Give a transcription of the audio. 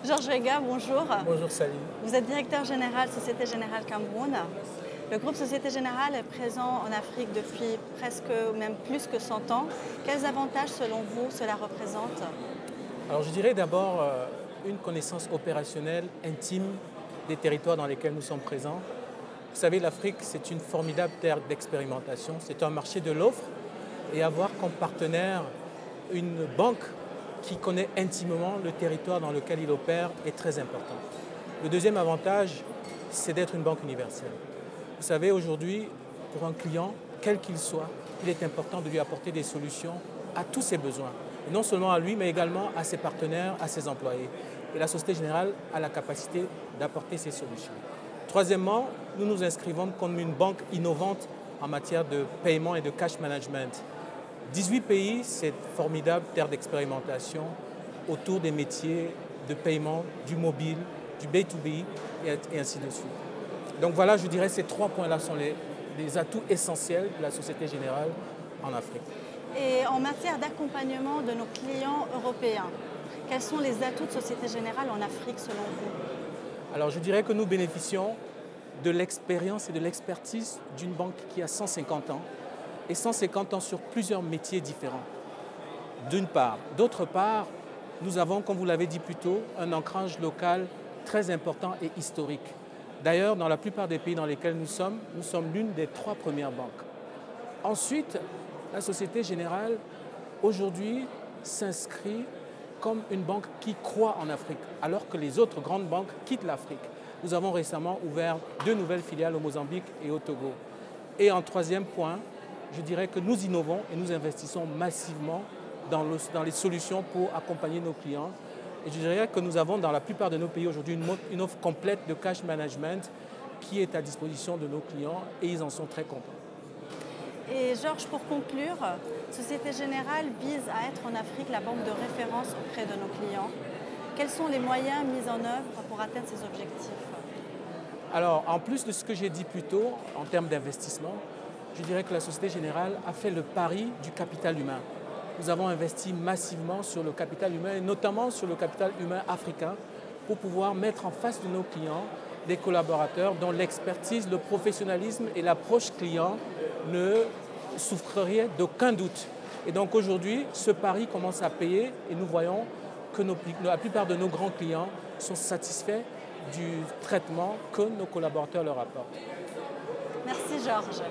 Georges Rega, bonjour. Bonjour Salim. Vous êtes directeur général Société Générale Cameroun. Le groupe Société Générale est présent en Afrique depuis presque, même plus que 100 ans. Quels avantages, selon vous, cela représente? Alors je dirais d'abord une connaissance opérationnelle intime des territoires dans lesquels nous sommes présents. Vous savez, l'Afrique, c'est une formidable terre d'expérimentation. C'est un marché de l'offre et avoir comme partenaire une banque qui connaît intimement le territoire dans lequel il opère est très important. Le deuxième avantage, c'est d'être une banque universelle. Vous savez, aujourd'hui, pour un client, quel qu'il soit, il est important de lui apporter des solutions à tous ses besoins. Et non seulement à lui, mais également à ses partenaires, à ses employés. Et la Société Générale a la capacité d'apporter ces solutions. Troisièmement, nous nous inscrivons comme une banque innovante en matière de paiement et de cash management. 18 pays, c'est formidable terre d'expérimentation autour des métiers de paiement, du mobile, du B2B et ainsi de suite. Donc voilà, je dirais ces trois points-là sont les atouts essentiels de la Société Générale en Afrique. Et en matière d'accompagnement de nos clients européens, quels sont les atouts de Société Générale en Afrique selon vous? Alors je dirais que nous bénéficions de l'expérience et de l'expertise d'une banque qui a 150 ans et 150 ans sur plusieurs métiers différents, d'une part. D'autre part, nous avons, comme vous l'avez dit plus tôt, un ancrage local très important et historique. D'ailleurs, dans la plupart des pays dans lesquels nous sommes l'une des 3 premières banques. Ensuite, la Société Générale, aujourd'hui, s'inscrit comme une banque qui croit en Afrique, alors que les autres grandes banques quittent l'Afrique. Nous avons récemment ouvert 2 nouvelles filiales au Mozambique et au Togo. Et en troisième point, je dirais que nous innovons et nous investissons massivement dans les solutions pour accompagner nos clients. Et je dirais que nous avons dans la plupart de nos pays aujourd'hui une offre complète de cash management qui est à disposition de nos clients et ils en sont très contents. Et Georges, pour conclure, Société Générale vise à être en Afrique la banque de référence auprès de nos clients. Quels sont les moyens mis en œuvre pour atteindre ces objectifs? Alors, en plus de ce que j'ai dit plus tôt, en termes d'investissement, je dirais que la Société Générale a fait le pari du capital humain. Nous avons investi massivement sur le capital humain et notamment sur le capital humain africain pour pouvoir mettre en face de nos clients des collaborateurs dont l'expertise, le professionnalisme et l'approche client ne souffriraient d'aucun doute. Et donc aujourd'hui, ce pari commence à payer et nous voyons que la plupart de nos grands clients sont satisfaits du traitement que nos collaborateurs leur apportent. Merci Georges.